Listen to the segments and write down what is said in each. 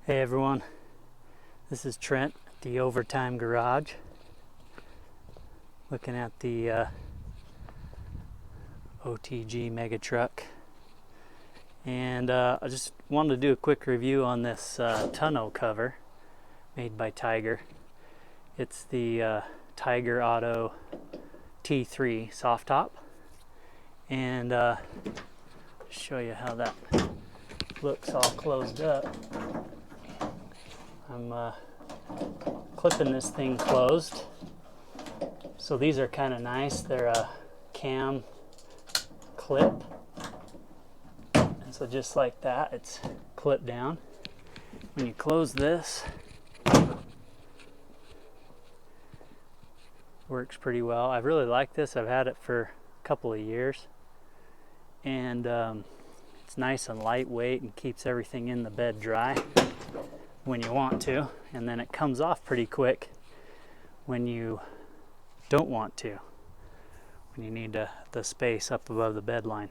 Hey everyone, this is Trent at the Overtime Garage, looking at the OTG Mega Truck, and I just wanted to do a quick review on this tonneau cover made by Tyger. It's the Tyger Auto T3 soft top, and show you how that looks all closed up. I'm clipping this thing closed. So these are kind of nice. They're a cam clip. And so just like that, it's clipped down. When you close this, works pretty well. I really like this. I've had it for a couple of years. And it's nice and lightweight and keeps everything in the bed dry when you want to, and then it comes off pretty quick when you don't want to, when you need the space up above the bed line.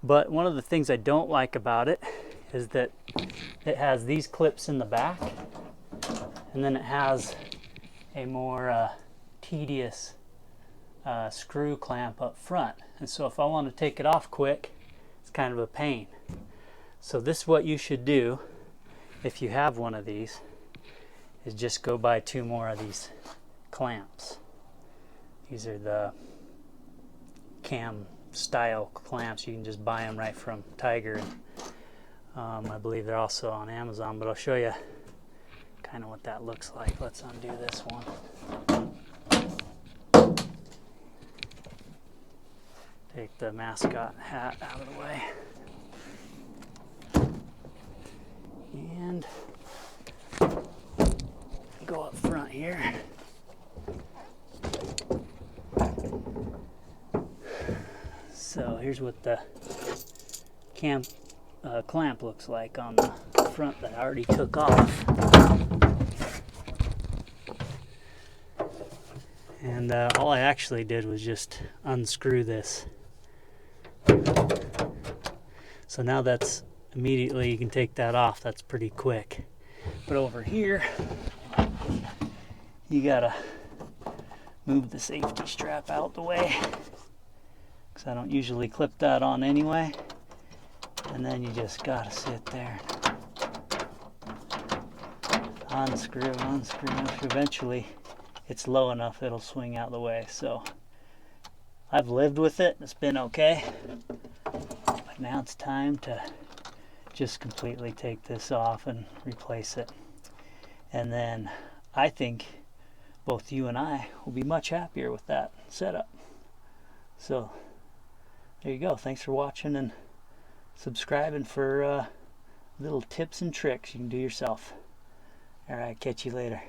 But one of the things I don't like about it is that it has these clips in the back, and then it has a more tedious screw clamp up front. And so if I want to take it off quick, it's kind of a pain. So this is what you should do if you have one of these, is just go buy 2 more of these clamps. These are the cam style clamps. You can just buy them right from Tyger. I believe they're also on Amazon, but I'll show you kind of what that looks like. Let's undo this one. Take the mascot hat out of the way. And go up front here. So here's what the clamp looks like on the front that I already took off. And all I actually did was just unscrew this. So now that's immediately, you can take that off. That's pretty quick. But over here, you gotta move the safety strap out the way, because I don't usually clip that on anyway. And then you just gotta sit there, unscrew. Eventually it's low enough it'll swing out the way. So I've lived with it, it's been okay, but now it's time to just completely take this off and replace it. And then I think both you and I will be much happier with that setup. So there you go. Thanks for watching and subscribing for little tips and tricks you can do yourself. All right, catch you later.